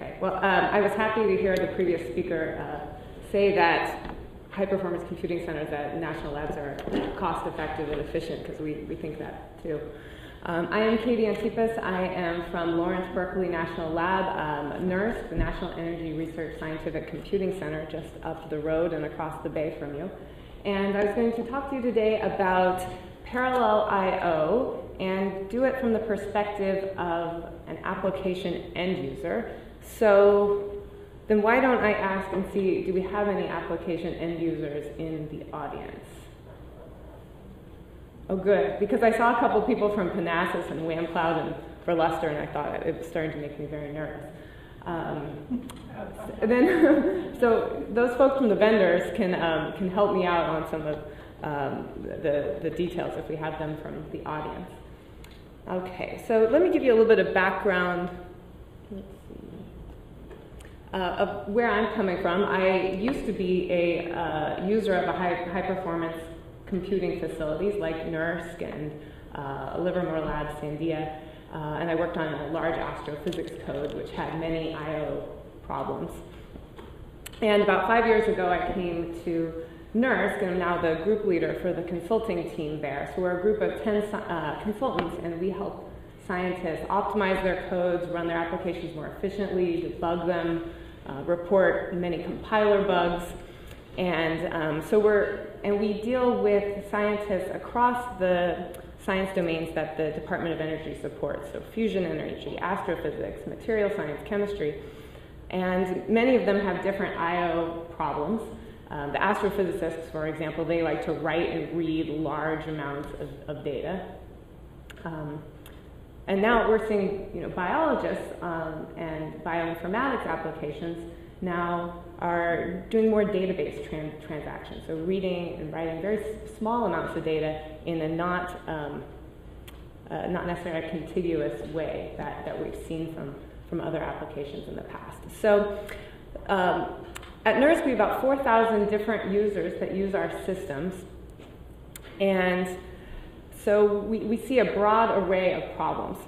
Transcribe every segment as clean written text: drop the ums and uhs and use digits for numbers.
Okay, well, I was happy to hear the previous speaker say that high-performance computing centers at national labs are cost-effective and efficient, because we think that too. I am Katie Antypas. I am from Lawrence Berkeley National Lab, NERSC, the National Energy Research Scientific Computing Center, just up the road and across the bay from you. And I was going to talk to you today about parallel I/O and do it from the perspective of an application end user. So then why don't I ask and see, do we have any application end users in the audience? Oh, good, because I saw a couple people from Panasas and WhamCloud and for Luster, and I thought it was starting to make me very nervous. So those folks from the vendors can help me out on some of the details if we have them from the audience. Okay, so let me give you a little bit of background of where I'm coming from. I used to be a user of a high-performance computing facilities like NERSC and Livermore Labs, Sandia, and I worked on a large astrophysics code which had many I/O problems. And about 5 years ago, I came to NERSC, and I'm now the group leader for the consulting team there. So we're a group of 10 consultants, and we help scientists optimize their codes, run their applications more efficiently, debug them, report many compiler bugs. And we deal with scientists across the science domains that the Department of Energy supports, so fusion energy, astrophysics, material science, chemistry. And many of them have different I/O problems. The astrophysicists, for example, they like to write and read large amounts of data. And now we're seeing, biologists and bioinformatics applications now are doing more database transactions, so reading and writing very small amounts of data in a not necessarily a contiguous way that we've seen from other applications in the past. So at NERSC, we have about 4,000 different users that use our systems, and so we see a broad array of problems.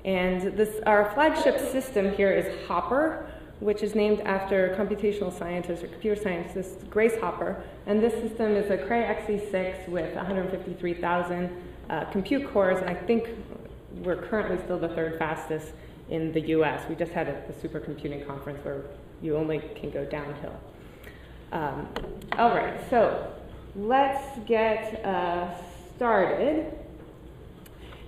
And our flagship system here is Hopper, which is named after computational scientist or computer scientist Grace Hopper. And this system is a Cray XE6 with 153,000 compute cores, and I think we're currently still the third fastest in the US. We just had a supercomputing conference where you only can go downhill. All right, so let's get started.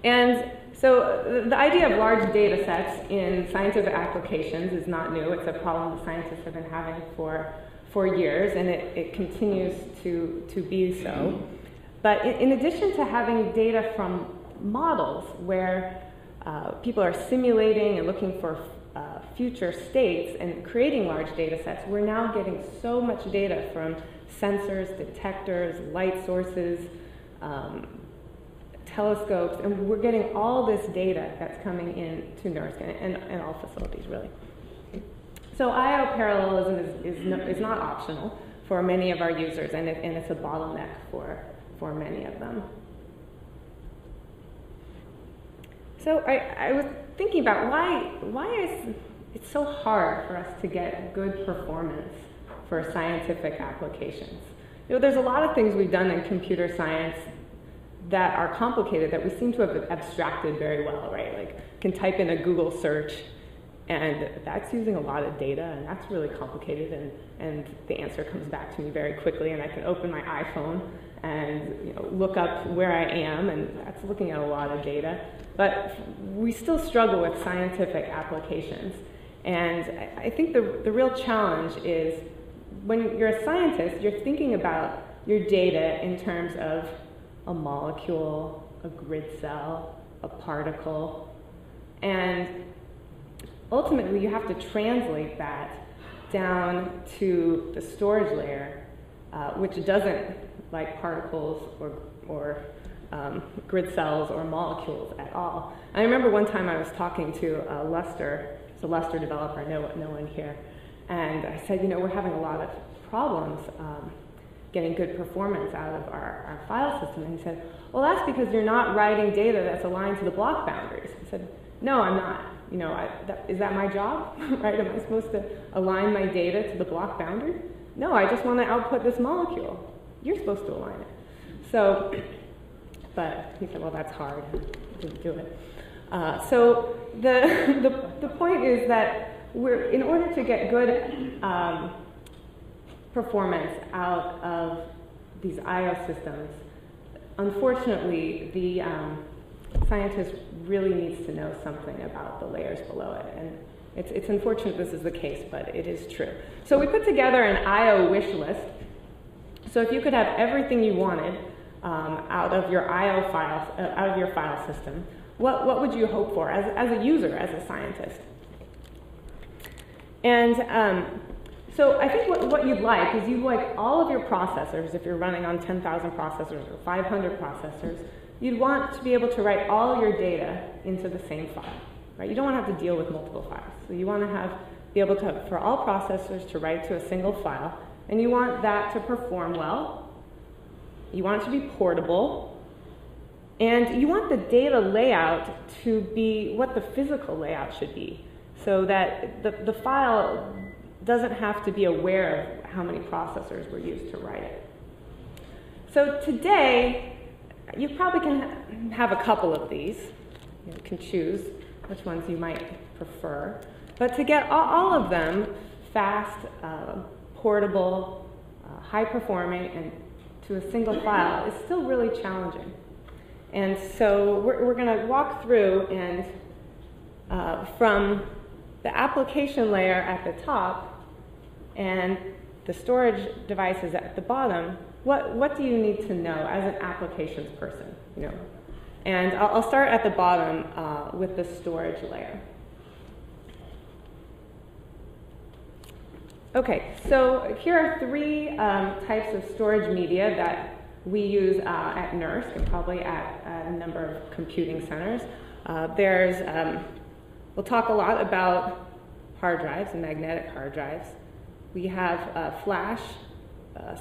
And so the idea of large data sets in scientific applications is not new. It's a problem that scientists have been having for years, and it continues to be so. But in addition to having data from models where people are simulating and looking for future states and creating large data sets, we're now getting so much data from sensors, detectors, light sources, telescopes, and we're getting all this data that's coming in to NERSC and all facilities, really. So I/O parallelism is not optional for many of our users, and it's a bottleneck for many of them. So I was thinking about why is it so hard for us to get good performance for scientific applications. There's a lot of things we've done in computer science that are complicated that we seem to have abstracted very well, right? Like, you can type in a Google search, and that's using a lot of data, and that's really complicated, and the answer comes back to me very quickly, and I can open my iPhone and look up where I am, and that's looking at a lot of data. But we still struggle with scientific applications. And I think the real challenge is when you're a scientist, you're thinking about your data in terms of a molecule, a grid cell, a particle, and ultimately you have to translate that down to the storage layer, which doesn't like particles or grid cells or molecules at all. I remember one time I was talking to Luster, it's a Luster developer, no one here, and I said, we're having a lot of problems getting good performance out of our file system. And he said, well, that's because you're not writing data that's aligned to the block boundaries. I said, no, I'm not. You know, is that my job, right? Am I supposed to align my data to the block boundary? No, I just want to output this molecule. You're supposed to align it. So, but he said, well, that's hard. I didn't do it. So the point is that in order to get good performance out of these I/O systems, unfortunately, the scientist really needs to know something about the layers below it. And it's unfortunate this is the case, but it is true. So we put together an I/O wish list. So if you could have everything you wanted out of your I/O files, out of your file system, what would you hope for as a user, as a scientist? And so I think what you'd like is you'd like all of your processors, if you're running on 10,000 processors or 500 processors, you'd want to be able to write all your data into the same file, right? You don't want to have to deal with multiple files. So you want to be able to, for all processors to write to a single file, and you want that to perform well. You want it to be portable, and you want the data layout to be what the physical layout should be, so that the file doesn't have to be aware of how many processors were used to write it. So today, you probably can have a couple of these. You can choose which ones you might prefer. But to get all of them fast, portable, high-performing, and to a single file is still really challenging. And so we're going to walk through and from the application layer at the top and the storage devices at the bottom, what do you need to know as an applications person? You know? And I'll start at the bottom with the storage layer. Okay, so here are three types of storage media that we use at NERSC and probably at a number of computing centers. We'll talk a lot about hard drives and magnetic hard drives. We have flash,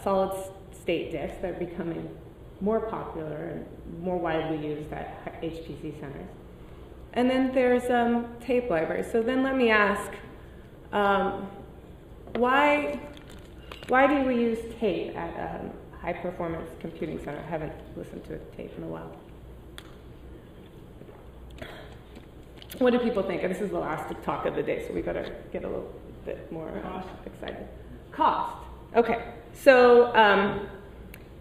solid state disks that are becoming more popular and more widely used at HPC centers. And then there's tape libraries. So then let me ask, why do we use tape at a high-performance computing center? I haven't listened to a tape in a while. What do people think? And this is the last talk of the day, so we better get a little bit more excited. Cost. Okay, so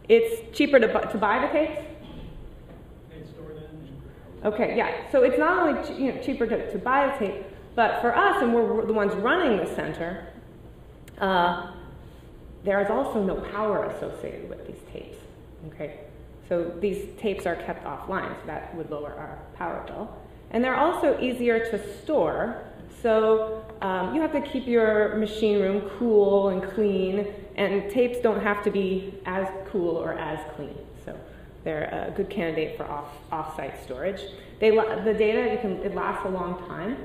it's cheaper to buy the tapes? Okay, yeah. So it's not only cheaper to buy the tape, but for us, and we're the ones running the center, there is also no power associated with these tapes. Okay, so these tapes are kept offline, so that would lower our power bill. And they're also easier to store, so you have to keep your machine room cool and clean, and tapes don't have to be as cool or as clean. So they're a good candidate for off-site storage. The data, it lasts a long time.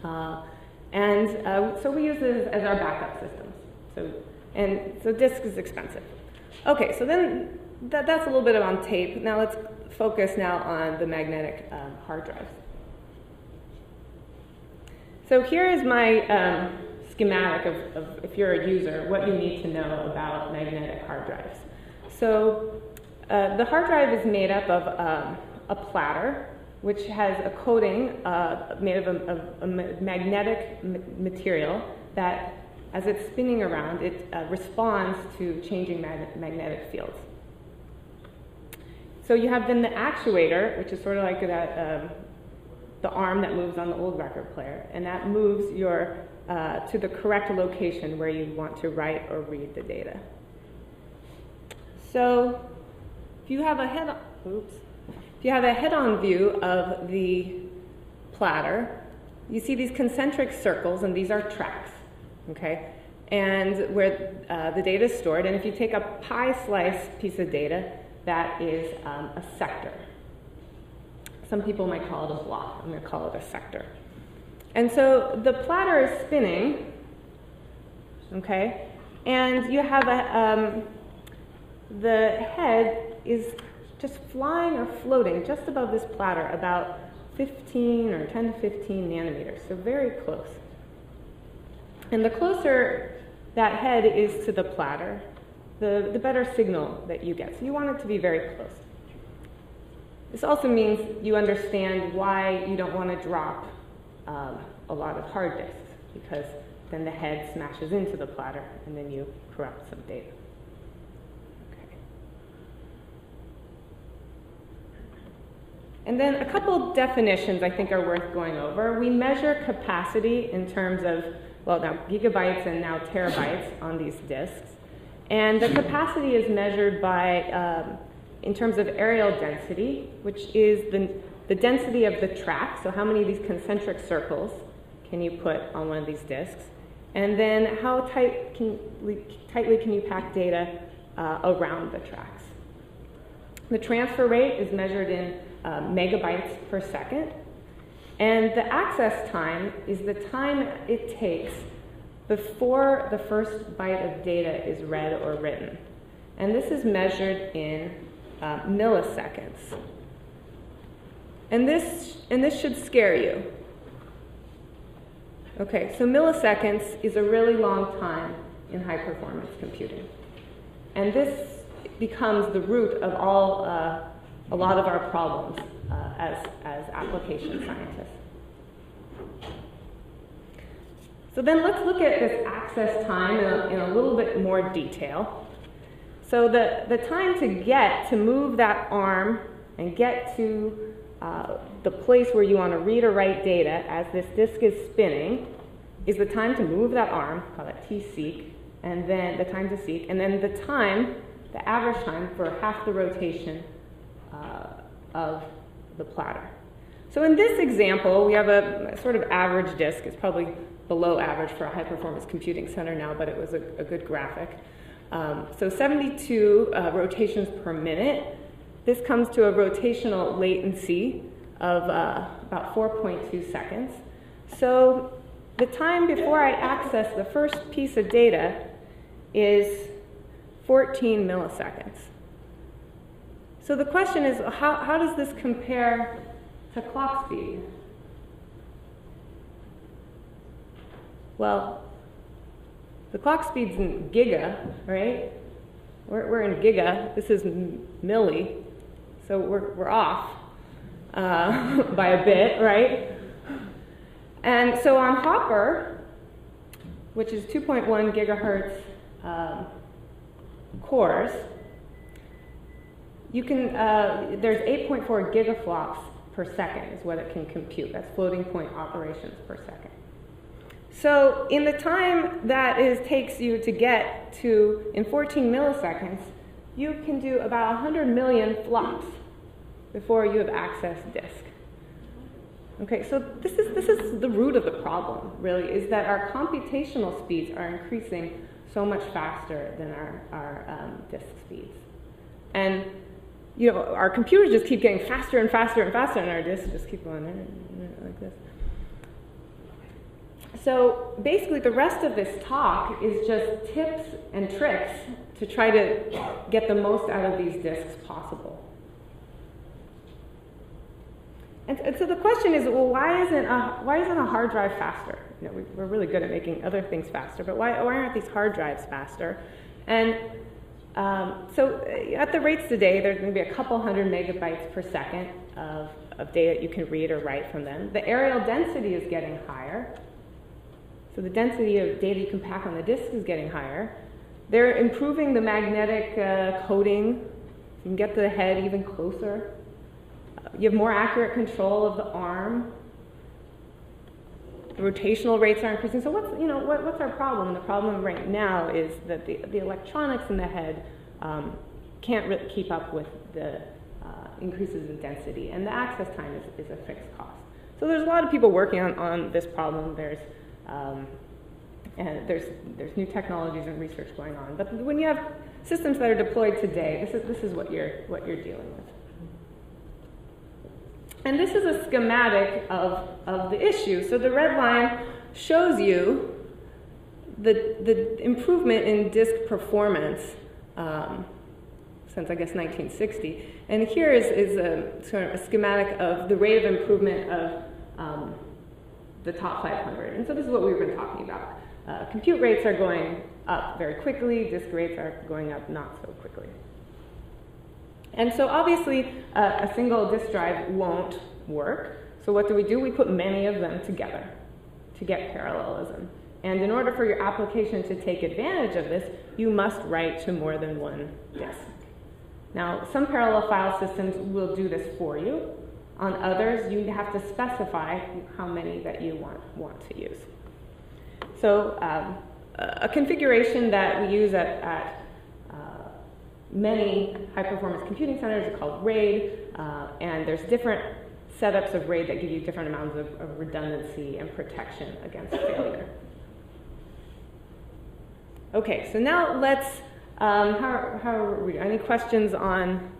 So we use this as our backup systems. So disk is expensive. Okay, so then that's a little bit on tape. Now let's focus now on the magnetic hard drives. So here is my schematic of, if you're a user, what you need to know about magnetic hard drives. So the hard drive is made up of a platter, which has a coating made of a magnetic material that, as it's spinning around, it responds to changing magnetic fields. So you have then the actuator, which is sort of like the arm that moves on the old record player, and that moves to the correct location where you want to write or read the data. So if you have a head-on view of the platter, you see these concentric circles, and these are tracks, okay? And where the data is stored, and if you take a pie slice piece of data, that is a sector. Some people might call it a block. I'm going to call it a sector. And so the platter is spinning, okay? And you have the head is just flying or floating just above this platter about 15 or 10 to 15 nanometers, so very close. And the closer that head is to the platter, the better signal that you get. So you want it to be very close. This also means you understand why you don't want to drop a lot of hard disks, because then the head smashes into the platter and then you corrupt some data. Okay. And then a couple definitions I think are worth going over. We measure capacity in terms of, well, now gigabytes and now terabytes on these disks. And the capacity is measured by, in terms of areal density, which is the density of the track, so how many of these concentric circles can you put on one of these disks, and then how tightly can you pack data around the tracks. The transfer rate is measured in megabytes per second, and the access time is the time it takes before the first byte of data is read or written. And this is measured in milliseconds. And this should scare you. Okay, so milliseconds is a really long time in high-performance computing. And this becomes the root of a lot of our problems as application scientists. So then let's look at this access time in a little bit more detail. So the time to move that arm and get to the place where you want to read or write data as this disk is spinning is the time to move that arm, call it t-seek, and then the time to seek, and then the average time for half the rotation of the platter. So in this example, we have a sort of average disk. It's probably below average for a high-performance computing center now, but it was a good graphic. So 72 rotations per minute. This comes to a rotational latency of about 4.2 seconds. So the time before I access the first piece of data is 14 milliseconds. So the question is, how does this compare to clock speed? Well, the clock speed's in giga, right? We're in giga. This is milli. So we're off by a bit, right? And so on Hopper, which is 2.1 gigahertz cores, you can, there's 8.4 gigaflops per second is what it can compute. That's floating point operations per second. So in the time that takes you to get to, in 14 milliseconds, you can do about 100 million flops before you have accessed disk. Okay, so this is the root of the problem, really, is that our computational speeds are increasing so much faster than our disk speeds. And you know, our computers just keep getting faster and faster and faster, and our disks just keep going like this. So basically, the rest of this talk is just tips and tricks to try to get the most out of these disks possible. And so the question is, well, why isn't a hard drive faster? You know, we're really good at making other things faster, but why aren't these hard drives faster? And so at the rates today, there's going to be a couple hundred megabytes per second of data you can read or write from them. The areal density is getting higher. So the density of data you can pack on the disk is getting higher. They're improving the magnetic coating. You can get the head even closer. You have more accurate control of the arm. The rotational rates are increasing. So what's our problem? And the problem right now is that the electronics in the head can't really keep up with the increases in density, and the access time is a fixed cost. So there's a lot of people working on this problem. There's new technologies and research going on. But when you have systems that are deployed today, this is what you're dealing with. And this is a schematic of the issue. So the red line shows you the improvement in disk performance since I guess 1960. And here is a sort of a schematic of the rate of improvement of the top 500. And so this is what we've been talking about. Compute rates are going up very quickly. Disk rates are going up not so quickly. And so obviously, a single disk drive won't work. So what do? We put many of them together to get parallelism. And in order for your application to take advantage of this, you must write to more than one disk. Now, some parallel file systems will do this for you. On others, you have to specify how many that you want to use. So a configuration that we use at many high-performance computing centers is called RAID, and there's different setups of RAID that give you different amounts of redundancy and protection against failure. Okay, so now let's, how are we, any questions on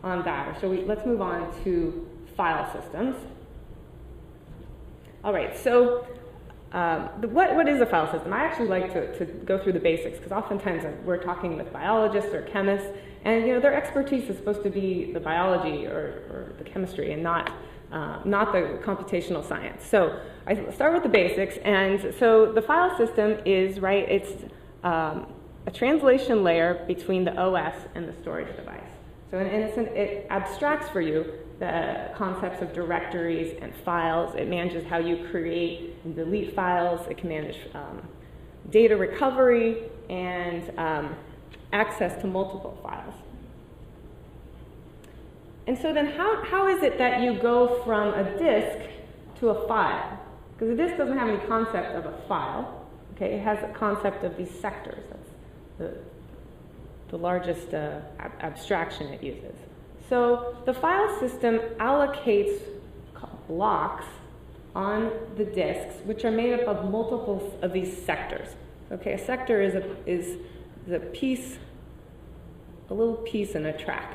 that? Or let's move on to file systems. All right, so what is a file system? I actually like to go through the basics, because oftentimes we're talking with biologists or chemists, and their expertise is supposed to be the biology or the chemistry, and not the computational science. So I start with the basics, and so the file system is, it's a translation layer between the OS and the storage device. So it abstracts for you the concepts of directories and files. It manages how you create and delete files. It can manage data recovery and access to multiple files. And so then how is it that you go from a disk to a file? Because a disk doesn't have any concept of a file. Okay, it has a concept of these sectors. That's the largest abstraction it uses. So the file system allocates blocks on the disks, which are made up of multiple of these sectors. Okay, a sector is a piece, a little piece in a track.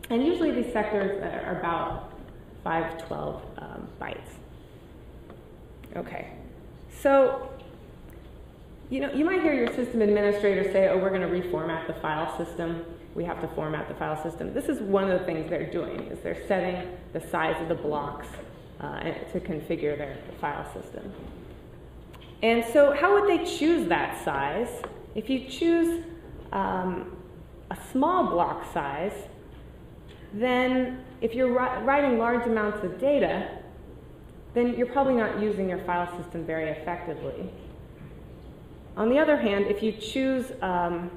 And usually these sectors are about 512 bytes. Okay, so you might hear your system administrator say, oh, we're going to reformat the file system. We have to format the file system. This is one of the things they're doing, is they're setting the size of the blocks to configure their file system. And so how would they choose that size? If you choose a small block size, then if you're writing large amounts of data, then you're probably not using your file system very effectively. On the other hand, if you choose a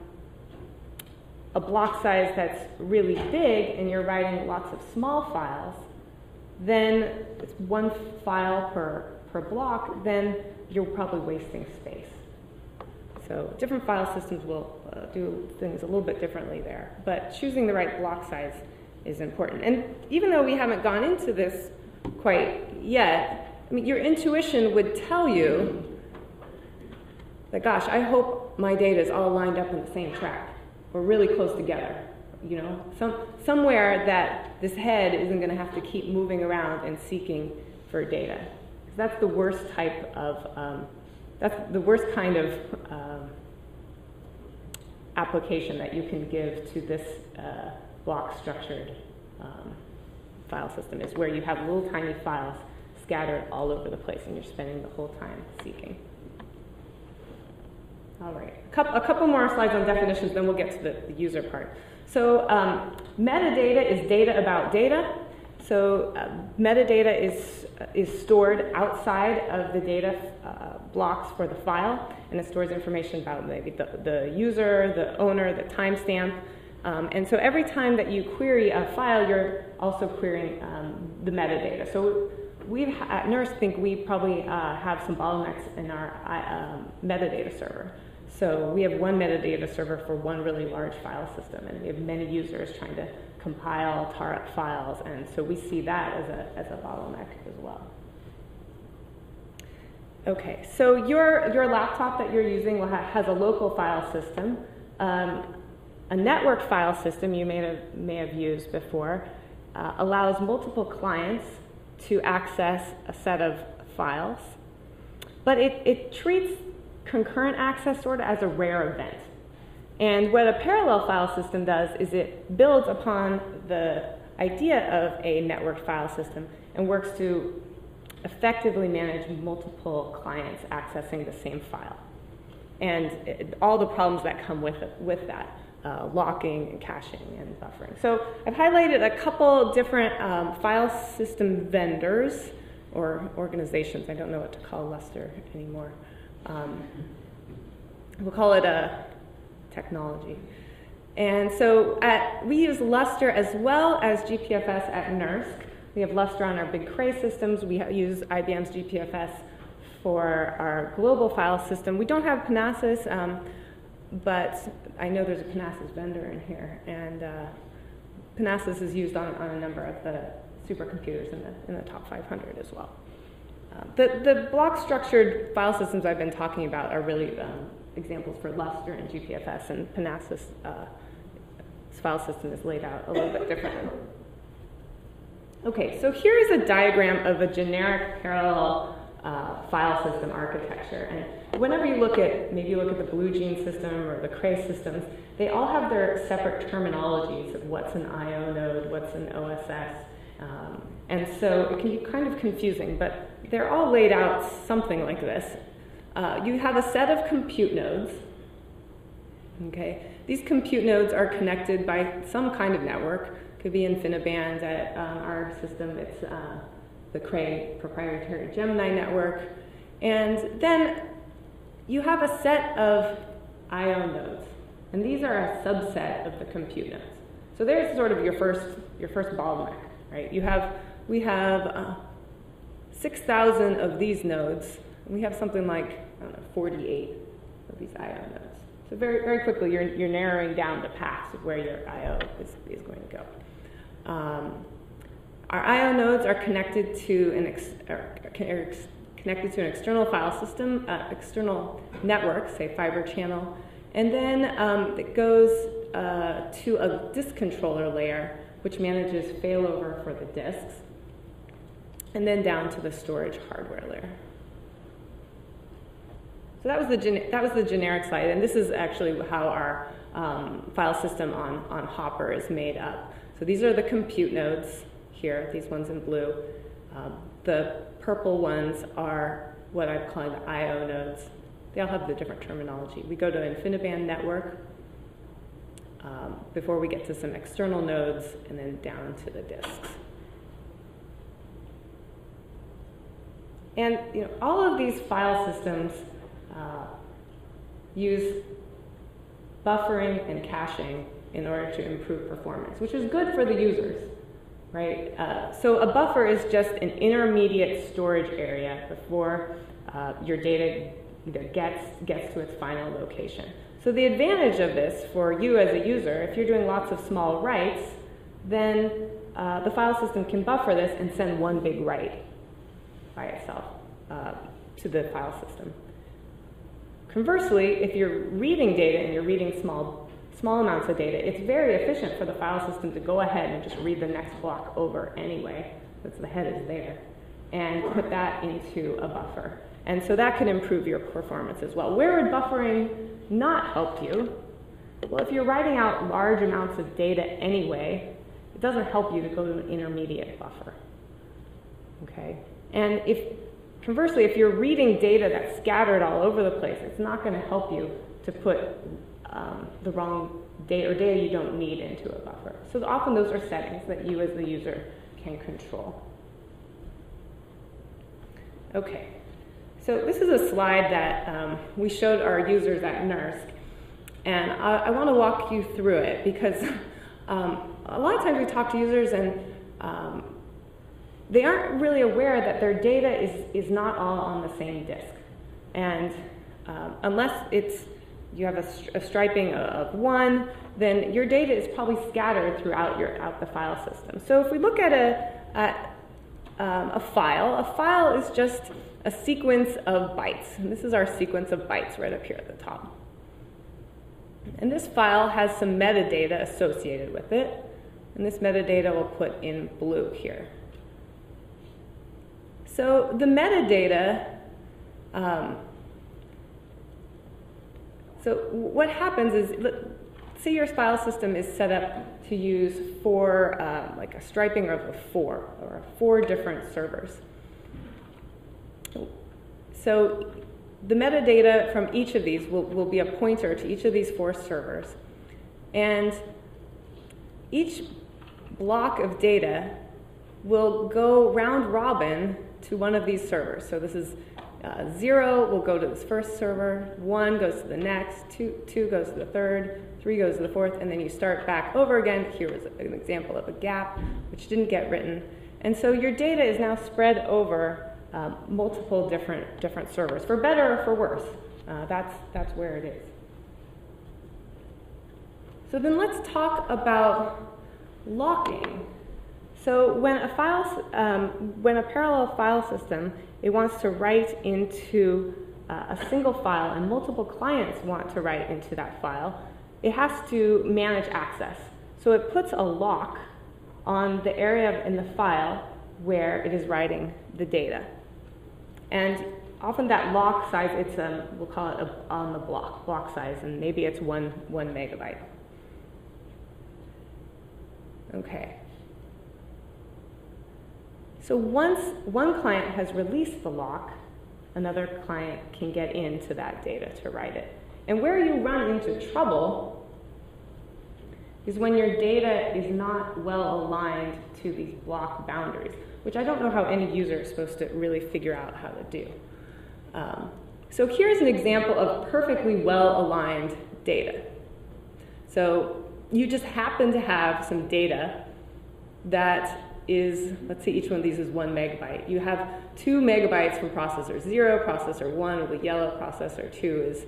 block size that's really big and you're writing lots of small files, then it's one file per block, then you're probably wasting space. So different file systems will do things a little bit differently there. But choosing the right block size is important. And even though we haven't gone into this quite yet, I mean, your intuition would tell you that, gosh, I hope my data is all lined up in the same track or really close together. Somewhere that this head isn't going to have to keep moving around and seeking for data. Because that's the worst type of, that's the worst kind of application that you can give to this block structured file system, is where you have little tiny files scattered all over the place and you're spending the whole time seeking. All right, a couple more slides on definitions, then we'll get to the user part. So metadata is data about data. So metadata is stored outside of the data blocks for the file, and it stores information about maybe the user, the owner, the timestamp. And so every time that you query a file, you're also querying the metadata. So we at NERSC think we probably have some bottlenecks in our metadata server. So we have one metadata server for one really large file system, and we have many users trying to compile, tar up files, and so we see that as a bottleneck as well. Okay, so your laptop that you're using has a local file system. A network file system you may have used before allows multiple clients to access a set of files, but it treats concurrent access sort of as a rare event. And what a parallel file system does is it builds upon the idea of a networked file system and works to effectively manage multiple clients accessing the same file. And all the problems that come with that, locking and caching and buffering. So I've highlighted a couple different file system vendors or organizations. I don't know what to call Lustre anymore. We'll call it a technology. And so we use Lustre as well as GPFS at NERSC. We have Lustre on our big Cray systems. We use IBM's GPFS for our global file system. We don't have Panasys, but I know there's a Panasys vendor in here. And Panasys is used on a number of the supercomputers in the top 500 as well. The block-structured file systems I've been talking about are really examples for Lustre and GPFS, and Panasys' file system is laid out a little bit differently. Okay, so here is a diagram of a generic parallel file system architecture. And whenever you look at, maybe you look at the BlueJean system or the Cray systems, they all have their separate terminologies of what's an IO node, what's an OSS. And so it can be kind of confusing, but they're all laid out something like this. You have a set of compute nodes. Okay, these compute nodes are connected by some kind of network. Could be InfiniBand at our system. It's the Cray proprietary Gemini network. And then you have a set of I/O nodes, and these are a subset of the compute nodes. So there's sort of your first bottleneck, right? We have 6,000 of these nodes, and we have something like, I don't know, 48 of these I/O nodes. So very, very quickly, you're narrowing down the paths of where your I/O is going to go. Our I/O nodes are connected to an external file system, external network, say fiber channel, and then it goes to a disk controller layer, which manages failover for the disks, and then down to the storage hardware layer. So that was the generic slide, and this is actually how our file system on Hopper is made up. So these are the compute nodes here, these ones in blue. The purple ones are what I'm calling the I/O nodes. They all have the different terminology. We go to InfiniBand network before we get to some external nodes, and then down to the disks. And all of these file systems use buffering and caching in order to improve performance, which is good for the users, right? So a buffer is just an intermediate storage area before your data either gets to its final location. So the advantage of this for you as a user, if you're doing lots of small writes, then the file system can buffer this and send one big write by itself to the file system. Conversely, if you're reading data and you're reading small amounts of data, it's very efficient for the file system to go ahead and just read the next block over anyway, since the head is there, and put that into a buffer. And so that can improve your performance as well. Where would buffering not help you? Well, if you're writing out large amounts of data anyway, it doesn't help you to go to an intermediate buffer. Okay? And conversely, if you're reading data that's scattered all over the place, it's not going to help you to put the wrong data or data you don't need into a buffer. So often those are settings that you as the user can control. Okay, so this is a slide that we showed our users at NERSC, and I want to walk you through it because a lot of times we talk to users and they aren't really aware that their data is not all on the same disk. And unless you have a striping of one, then your data is probably scattered throughout the file system. So if we look at a file is just a sequence of bytes. And this is our sequence of bytes right up here at the top. And this file has some metadata associated with it. And this metadata we'll put in blue here. So the metadata, so what happens is, say your file system is set up to use four, like a striping of four different servers. So the metadata from each of these will be a pointer to each of these four servers. And each block of data will go round robin to one of these servers. So this is 0 will go to this first server, 1 goes to the next, 2 goes to the third, 3 goes to the fourth, and then you start back over again. Here was an example of a gap which didn't get written. And so your data is now spread over multiple different servers, for better or for worse. That's where it is. So then let's talk about locking. So when a parallel file system, it wants to write into a single file and multiple clients want to write into that file, it has to manage access. So it puts a lock on the area in the file where it is writing the data. And often that lock size, it's we'll call it on the block size, and maybe it's 1 megabyte. Okay. So once one client has released the lock, another client can get into that data to write it. And where you run into trouble is when your data is not well aligned to these block boundaries, which I don't know how any user is supposed to really figure out how to do. So here's an example of perfectly well-aligned data. So you just happen to have some data that is, let's say each one of these is 1 megabyte. You have 2 megabytes from processor 0, processor 1 with yellow, processor 2 is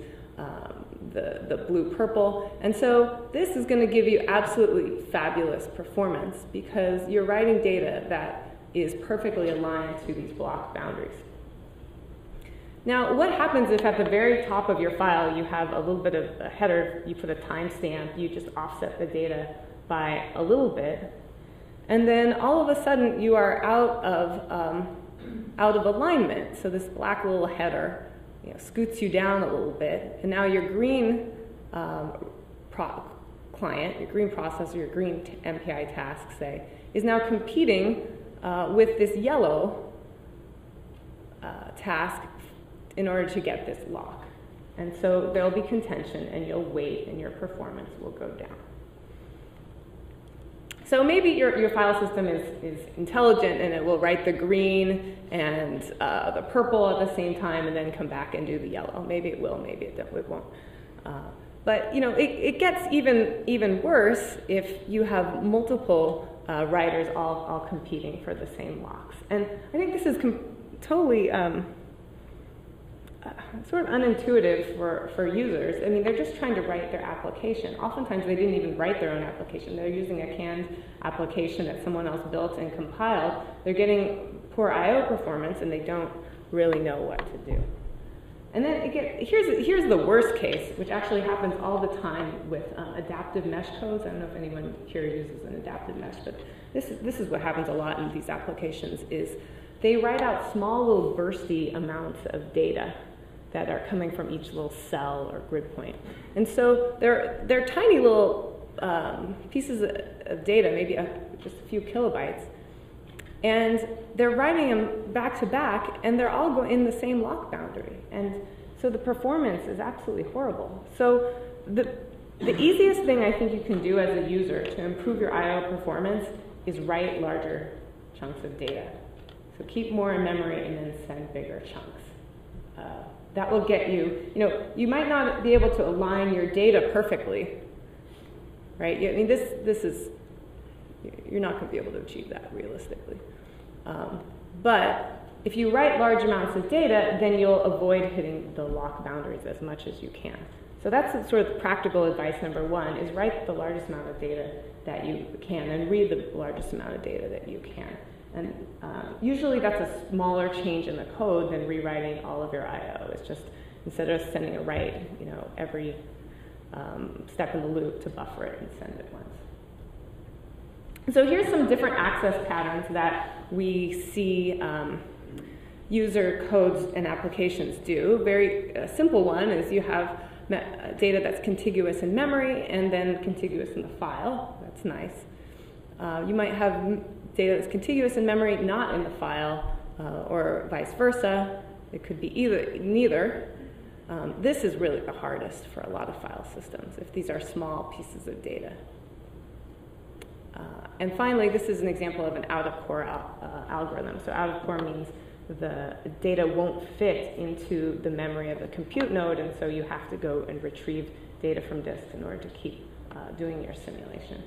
the blue-purple. And so this is going to give you absolutely fabulous performance because you're writing data that is perfectly aligned to these block boundaries. Now, what happens if at the very top of your file you have a little bit of a header, you put a timestamp, you just offset the data by a little bit, and then all of a sudden you are out of alignment. So this black little header, scoots you down a little bit, and now your green client, your green processor, your green MPI task, say, is now competing with this yellow task in order to get this lock. And so there'll be contention, and you'll wait, and your performance will go down. So maybe your file system is intelligent, and it will write the green and the purple at the same time, and then come back and do the yellow. Maybe it will, maybe it won't. But it gets even worse if you have multiple writers all competing for the same locks. And I think this is totally sort of unintuitive for users. I mean, they're just trying to write their application. Oftentimes, they didn't even write their own application. They're using a canned application that someone else built and compiled. They're getting poor I/O performance, and they don't really know what to do. And then here's the worst case, which actually happens all the time with adaptive mesh codes. I don't know if anyone here uses an adaptive mesh, but this is what happens a lot in these applications is they write out small little bursty amounts of data that are coming from each little cell or grid point. And so they're tiny little pieces of data, maybe just a few kilobytes, and they're writing them back to back, and they're all in the same lock boundary. And so the performance is absolutely horrible. So the easiest thing I think you can do as a user to improve your I/O performance is write larger chunks of data. So keep more in memory and then send bigger chunks. That will get you, you might not be able to align your data perfectly, right? I mean, this is, you're not going to be able to achieve that realistically. But if you write large amounts of data, then you'll avoid hitting the lock boundaries as much as you can. So that's sort of practical advice number 1, is write the largest amount of data that you can and read the largest amount of data that you can. And usually that's a smaller change in the code than rewriting all of your I/O. It's just instead of sending a write, every step in the loop to buffer it and send it once. So here's some different access patterns that we see user codes and applications do. Very simple one is you have data that's contiguous in memory and then contiguous in the file. That's nice. You might have data that's contiguous in memory, not in the file, or vice versa. It could be neither. This is really the hardest for a lot of file systems, if these are small pieces of data. And finally, this is an example of an out-of-core algorithm. So out-of-core means the data won't fit into the memory of the compute node, and so you have to go and retrieve data from disk in order to keep doing your simulation.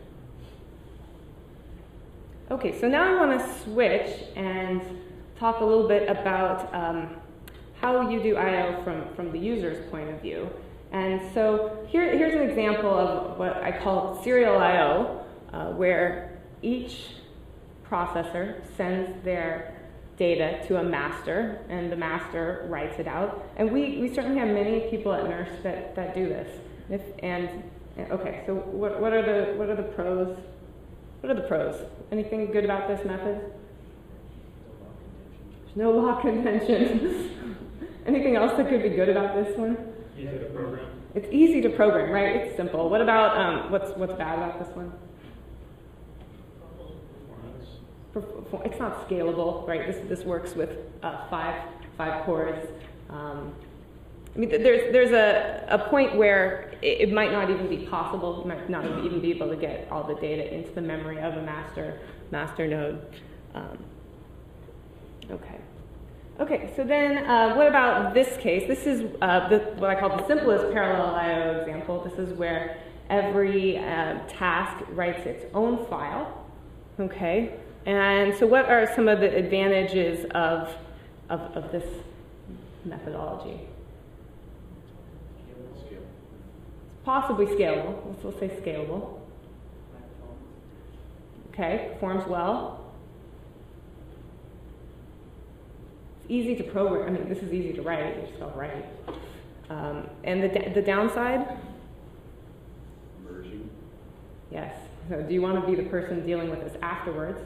Okay, so now I want to switch and talk a little bit about how you do I/O from the user's point of view. And so here's an example of what I call serial I/O, where each processor sends their data to a master, and the master writes it out. And we certainly have many people at NERSC that do this. Okay, so what are the pros? What are the pros? Anything good about this method? There's no lock convention. Anything else that could be good about this one? Easy to program. It's easy to program, right? It's simple. What about what's bad about this one? It's not scalable, right? This works with five cores. I mean, there's a point where it might not even be possible. You might not even be able to get all the data into the memory of a master node. Okay, so then what about this case? This is what I call the simplest parallel I/O example. This is where every task writes its own file, okay? And so what are some of the advantages of this methodology? Scale. It's possibly scalable. Let's say scalable. Okay, performs well. Easy to program. I mean, this is easy to write. You just go write. And the downside? Merging. Yes. So do you want to be the person dealing with this afterwards?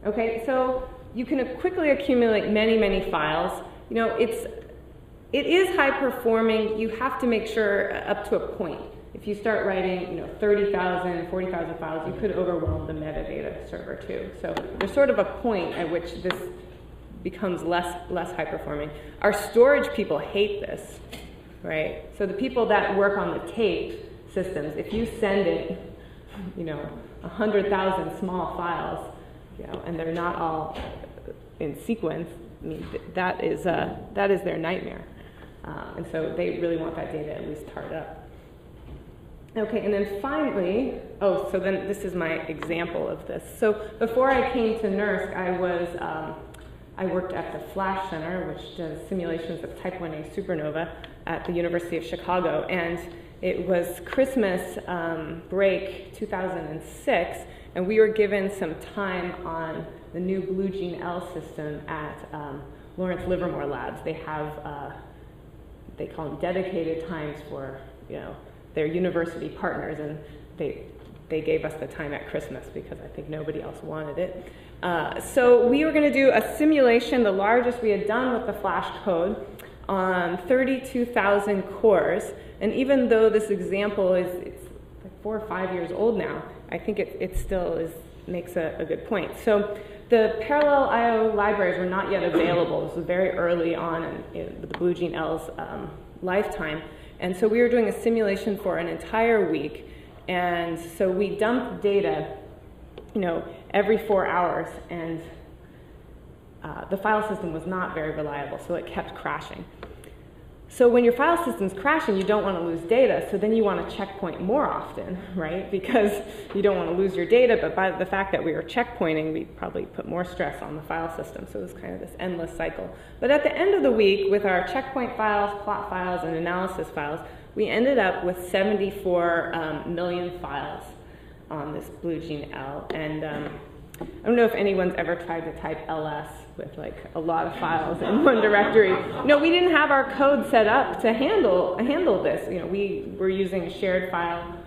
Okay. So you can quickly accumulate many files. You know, it is high performing. You have to make sure up to a point. If you start writing, 30,000, 40,000 files, you could overwhelm the metadata server too. So there's sort of a point at which this becomes less high performing. Our storage people hate this, right? So the people that work on the tape systems, if you send it, 100,000 small files, and they're not all in sequence, I mean, that is their nightmare. And so they really want that data at least tarred up. Okay, and then finally, so then this is my example of this. So before I came to NERSC, I worked at the Flash Center, which does simulations of Type 1a supernova at the University of Chicago. And it was Christmas break 2006, and we were given some time on the new BlueJean L system at Lawrence Livermore Labs. They have, they call them dedicated times for, their university partners, and they gave us the time at Christmas because I think nobody else wanted it. So we were going to do a simulation, the largest we had done with the Flash code, on 32,000 cores. And even though this example it's like 4 or 5 years old now, I think it still makes a good point. So the parallel I/O libraries were not yet available. This was very early on in the BlueJean L's lifetime. And so we were doing a simulation for an entire week. And so we dumped data, every 4 hours, and the file system was not very reliable, so it kept crashing. So when your file system's crashing, you don't want to lose data, so then you want to checkpoint more often, right? Because you don't want to lose your data, but by the fact that we were checkpointing, we probably put more stress on the file system, so it was kind of this endless cycle. But at the end of the week, with our checkpoint files, plot files, and analysis files, we ended up with 74 million files on this BlueJean L. And I don't know if anyone's ever tried to type ls with like a lot of files in one directory. No, we didn't have our code set up to handle this. We were using a shared file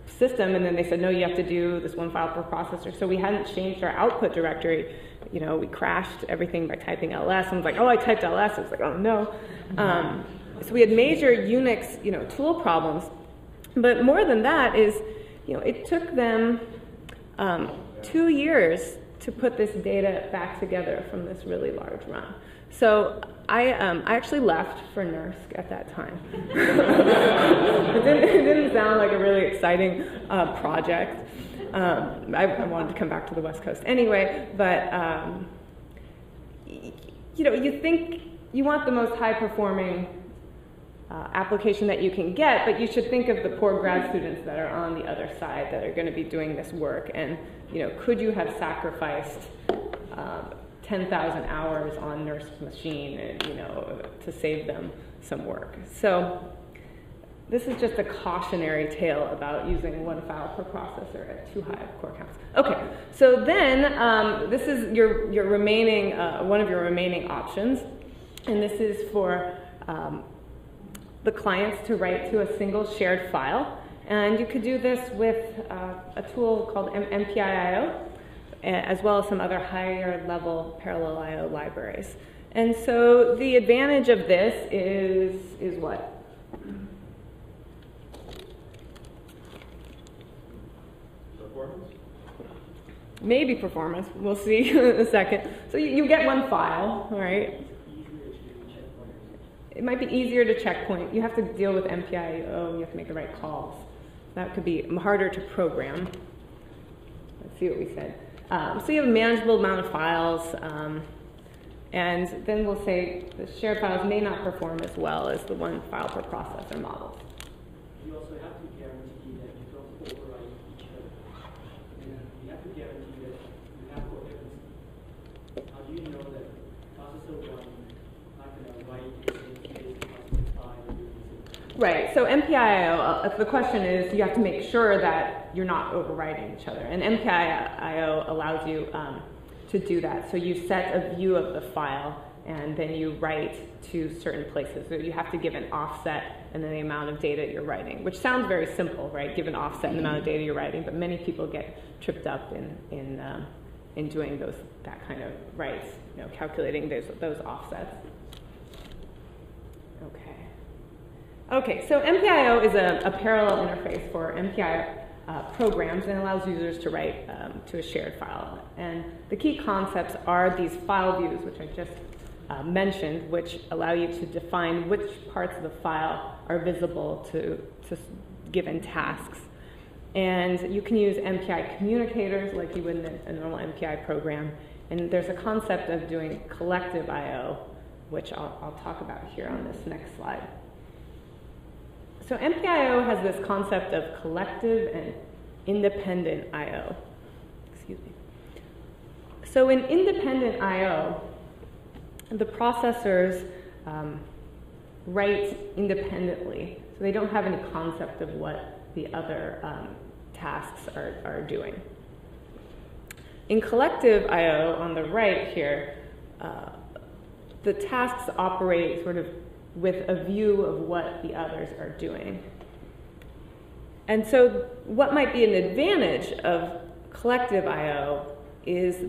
system, and then they said, no, you have to do this one file per processor. So we hadn't changed our output directory. We crashed everything by typing ls. And I was like, oh, I typed ls. I was like, oh no. So we had major Unix, tool problems. But more than that is, it took them 2 years to put this data back together from this really large run. So I actually left for NERSC at that time. It didn't sound like a really exciting project. I wanted to come back to the West Coast anyway, but you think you want the most high-performing application that you can get, but you should think of the poor grad students that are on the other side that are going to be doing this work. And could you have sacrificed 10,000 hours on NERSC machine, and, to save them some work? So this is just a cautionary tale about using one file per processor at too high of core counts. Okay, so then this is your remaining one of your remaining options, and this is for the clients to write to a single shared file. And you could do this with a tool called MPIO, as well as some other higher level parallel I/O libraries. And so the advantage of this is what? Performance? Maybe performance. We'll see in a second. So you get one file, all right? It might be easier to checkpoint. You have to deal with MPIO. You have to make the right calls. That could be harder to program. Let's see what we said. So you have a manageable amount of files. And then we'll say the shared files may not perform as well as the one file per processor model. You also have to guarantee that you don't overwrite each other. And you have to guarantee that you have coherency. How do you know that processor 1 is not going to write the same space as processor 5 or do the same? Right, so MPIO, the question is you have to make sure that you're not overwriting each other. And MPIO allows you to do that. So you set a view of the file, and then you write to certain places. So you have to give an offset and then the amount of data you're writing, which sounds very simple, right? Give an offset and the amount of data you're writing, but many people get tripped up in doing that kind of writes, calculating those offsets. Okay, so MPIO is a parallel interface for MPI programs and allows users to write to a shared file. And the key concepts are these file views, which I just mentioned, which allow you to define which parts of the file are visible to given tasks. And you can use MPI communicators like you would in a normal MPI program. And there's a concept of doing collective I/O, which I'll talk about here on this next slide. So MPIO has this concept of collective and independent I/O. Excuse me. So in independent I/O, the processors write independently. So they don't have any concept of what the other tasks are doing. In collective I/O, on the right here, the tasks operate sort of with a view of what the others are doing. And so what might be an advantage of collective I/O is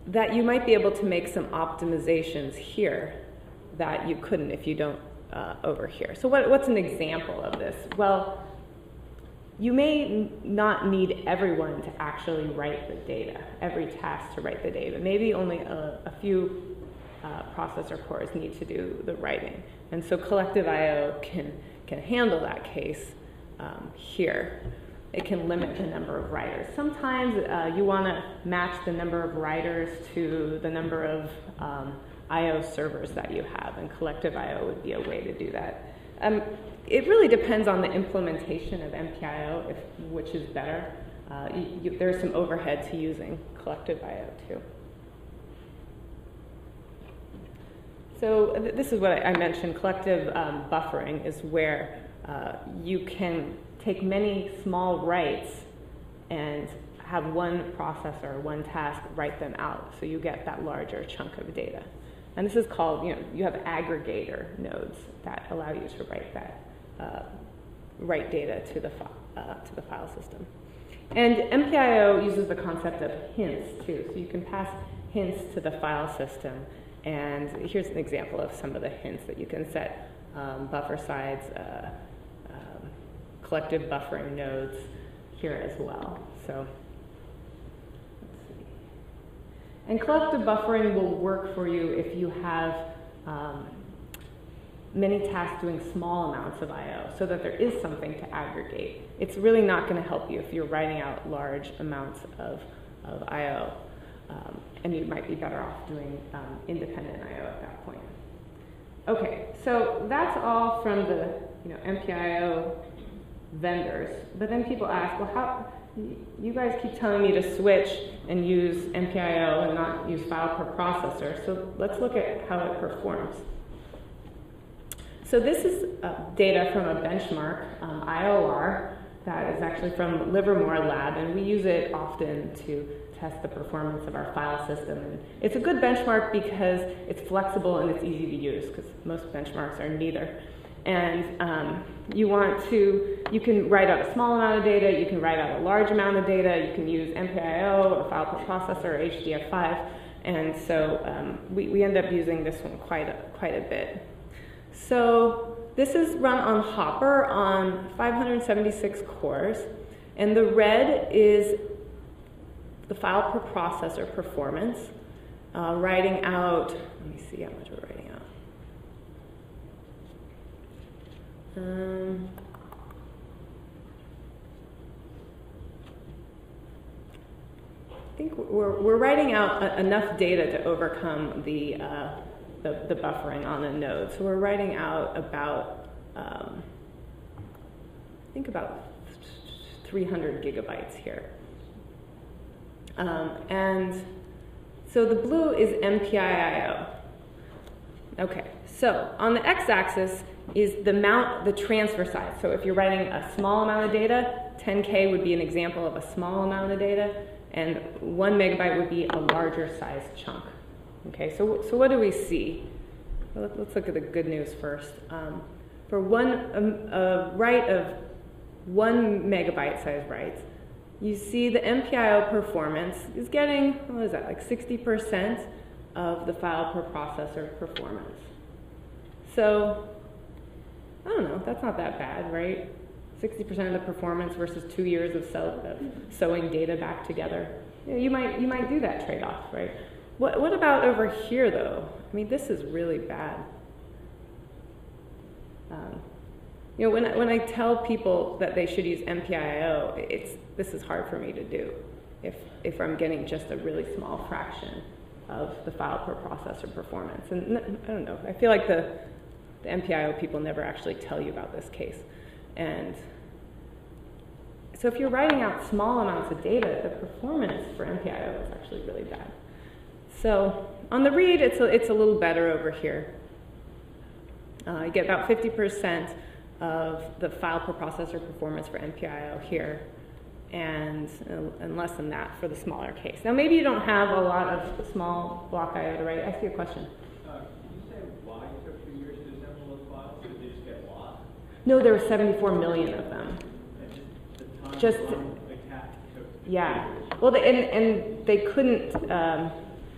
that you might be able to make some optimizations here that you couldn't if you don't over here. So what's an example of this? Well, you may not need everyone to actually write the data, every task to write the data. Maybe only a few processor cores need to do the writing. And so collective I/O can handle that case here. It can limit the number of writers. Sometimes you want to match the number of writers to the number of I/O servers that you have, and collective I/O would be a way to do that. It really depends on the implementation of MPIO, which is better. There's some overhead to using collective I/O too. So this is what I mentioned. Collective buffering is where you can take many small writes and have one processor, one task, write them out. So you get that larger chunk of data. And this is called, you have aggregator nodes that allow you to write that, write data to the file system. And MPIO uses the concept of hints too. So you can pass hints to the file system. And here's an example of some of the hints that you can set. buffer size, collective buffering nodes here as well. So, let's see. And collective buffering will work for you if you have many tasks doing small amounts of I/O, so that there is something to aggregate. It's really not going to help you if you're writing out large amounts of I/O, and you might be better off doing independent I/O at that point. Okay, so that's all from the MPIO vendors. But then people ask, well, how you guys keep telling me to switch and use MPIO and not use file per processor. So let's look at how it performs. So this is data from a benchmark, IOR, that is actually from Livermore Lab, and we use it often to test the performance of our file system. And it's a good benchmark because it's flexible and it's easy to use, because most benchmarks are neither. And you can write out a small amount of data, you can write out a large amount of data, you can use MPIO or file per processor or HDF5, and so we end up using this one quite a bit. So this is run on Hopper on 576 cores, and the red is the file per processor performance, writing out, let me see how much we're writing out. I think we're writing out enough data to overcome the buffering on a node. So we're writing out about, I think about 300 gigabytes here. And so the blue is MPIO. Okay, so on the x-axis is the transfer size. So if you're writing a small amount of data, 10K would be an example of a small amount of data, and 1 megabyte would be a larger size chunk. Okay, so what do we see? Well, let's look at the good news first. For a write of 1 megabyte size writes, you see the MPIO performance is getting, what is that, like 60% of the file per processor performance. So, I don't know, that's not that bad, right? 60% of the performance versus 2 years of sewing data back together. You might do that trade-off, right? What about over here, though? I mean, this is really bad. When I tell people that they should use MPIO, this is hard for me to do if I'm getting just a really small fraction of the file per processor performance. And I don't know, I feel like the MPIO people never actually tell you about this case. And so if you're writing out small amounts of data, the performance for MPIO is actually really bad. So on the read, it's a little better over here. You get about 50% of the file per processor performance for MPIO here, and less than that for the smaller case. Now maybe you don't have a lot of small block I/O to write. I see a question. Can you say why it took 2 years to assemble those files? Did they just get lost? No, there were 74 million of them. Just yeah. Well, they couldn't.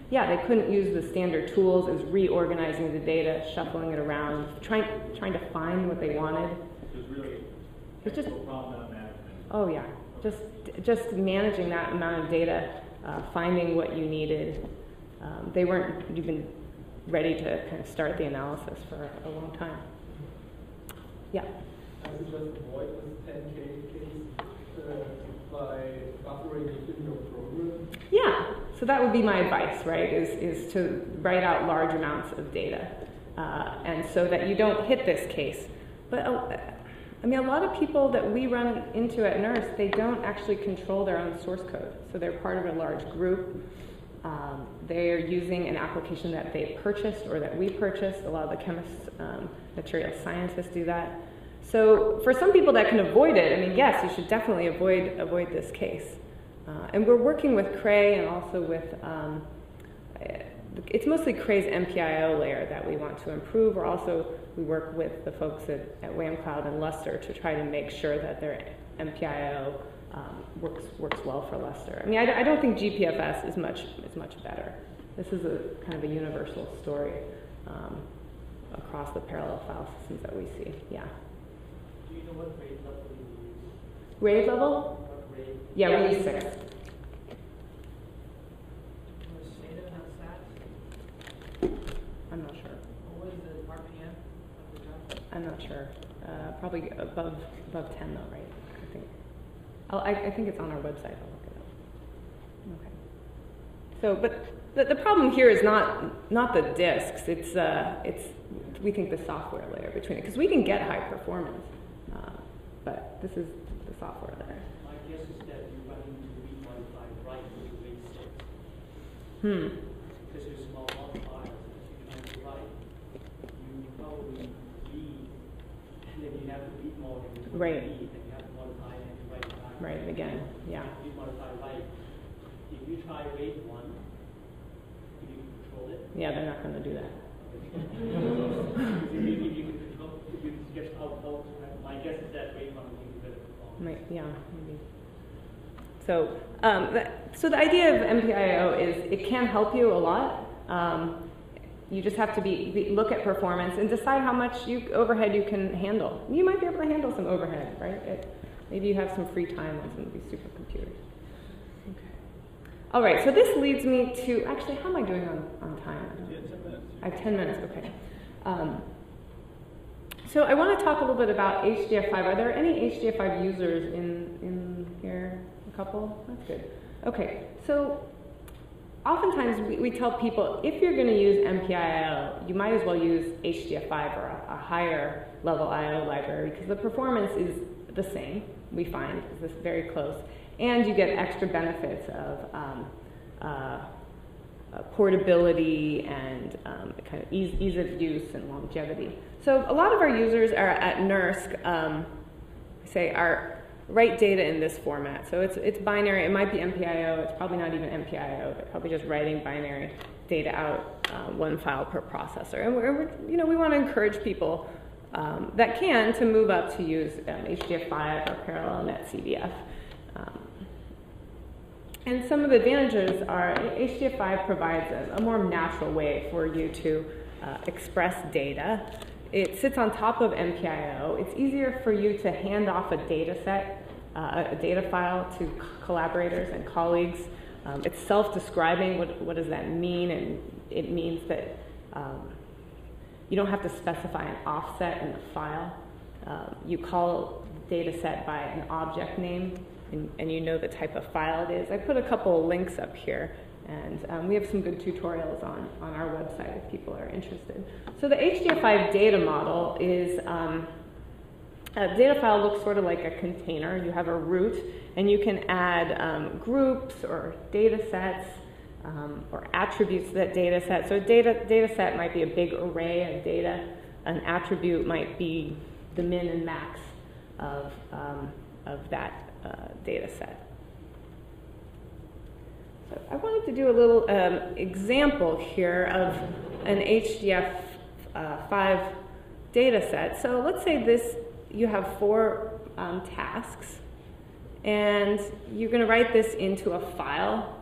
They couldn't use the standard tools as reorganizing the data, shuffling it around, trying to find what they wanted. It was really it's just problem management. Oh yeah, just managing that amount of data, finding what you needed. They weren't even ready to kind of start the analysis for a long time. Yeah. I would just avoid this 10K case by buffering within your program. Yeah, so that would be my advice, right, is to write out large amounts of data, and so that you don't hit this case. But I mean, a lot of people that we run into at NERSC, they don't actually control their own source code. So they're part of a large group. They're using an application that they purchased or that we purchased. A lot of the chemists, material scientists do that. So for some people that can avoid it, I mean, yes, you should definitely avoid this case. And we're working with Cray and also with, it's mostly Cray's MPIO layer that we want to improve. We work with the folks at Wham Cloud and Lustre to try to make sure that their MPIO works well for Lustre. I mean, I don't think GPFS is much better. This is a kind of a universal story. across the parallel file systems that we see. Yeah. Do you know what grade level you use? Grade level? What grade? Yeah, we use 6. Was SATA not SAT? I'm not sure. What was the RPM of the job? I'm not sure. Probably above 10 though, right? I think. I think it's on our website. I'll look it up. Okay. So, but the problem here is not the disks. It's we think the software layer between it, because we can get high performance, but this is the software layer. My guess is that you're running to read modify right with grade 6. Because you're small modifiers that you're trying to write. You probably read, and then you have to read more than you Right. read, and you have to modify and you write back. Right, again, yeah. Read, modify, write. If you try rate 1, if you can control it, Yeah, they're not going to do that. if you can control, if you just out, my guess is that rate 1 will give you better performance. Yeah, maybe. So, so the idea of MPIO is it can help you a lot. You just have to look at performance and decide how much overhead you can handle. You might be able to handle some overhead, right? Maybe you have some free time on some of these supercomputers. Okay. All right, so this leads me to, actually, how am I doing on time? Yeah, 10 minutes. I have 10 minutes, okay. So I want to talk a little bit about HDF5. Are there any HDF5 users in here? A couple? That's good. Okay, so oftentimes we tell people if you're going to use MPIO, you might as well use HDF5 or a higher level IO library, because the performance is the same, we find, is very close, and you get extra benefits of portability and kind of ease of use and longevity. So a lot of our users are at NERSC, write data in this format. So it's binary. It might be MPIO. It's probably not even MPIO. They're probably just writing binary data out, one file per processor. And we want to encourage people that can to move up to use HDF5 or parallel NetCDF. And some of the advantages are HDF5 provides a more natural way for you to express data. It sits on top of MPIO. It's easier for you to hand off a data set, a data file to collaborators and colleagues. It's self-describing. What does that mean? And it means that you don't have to specify an offset in the file. You call the data set by an object name, and you know the type of file it is. I put a couple of links up here, and we have some good tutorials on our website if people are interested. So the HDF5 data model is, a data file looks sort of like a container. You have a root, and you can add groups or data sets or attributes to that data set. So a data set might be a big array of data. An attribute might be the min and max of that data set. So I wanted to do a little example here of an HDF5 data set. So let's say you have 4 tasks, and you're going to write this into a file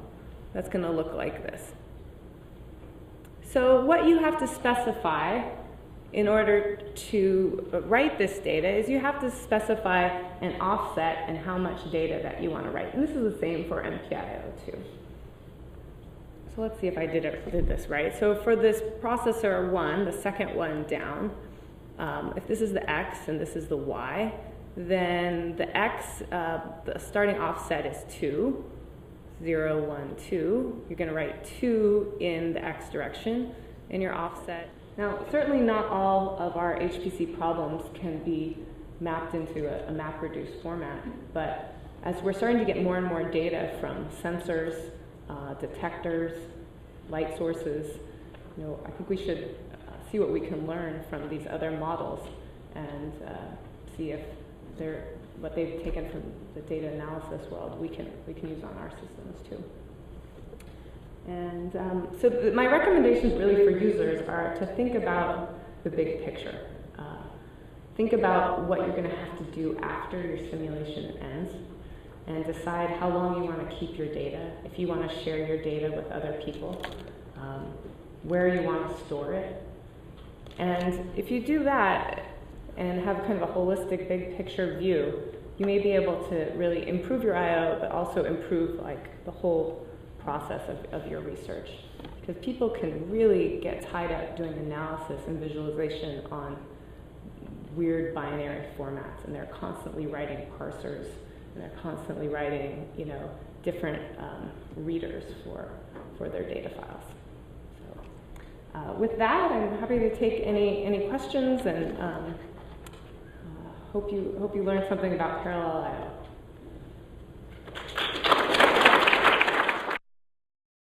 that's going to look like this. So what you have to specify in order to write this data is you have to specify an offset and how much data that you want to write. And this is the same for MPIO too. So let's see if I did this right. So for this processor 1, the second one down, if this is the X and this is the Y, then the X, the starting offset is 2, 0, 1, 2. You're going to write 2 in the X direction in your offset. Now, certainly not all of our HPC problems can be mapped into a MapReduce format, but as we're starting to get more and more data from sensors, detectors, light sources, I think we should see what we can learn from these other models and see if what they've taken from the data analysis world we can use on our systems too. And so my recommendations really for users are to think about the big picture. Think about what you're going to have to do after your simulation ends, and decide how long you want to keep your data, if you want to share your data with other people, where you want to store it, And if you do that and have kind of a holistic big picture view, you may be able to really improve your I/O, but also improve like the whole process of your research. Because people can really get tied up doing analysis and visualization on weird binary formats, and they're constantly writing parsers, and they're constantly writing, you know, different readers for their data files. So, with that, I'm happy to take any questions, and hope you learned something about parallel I/O.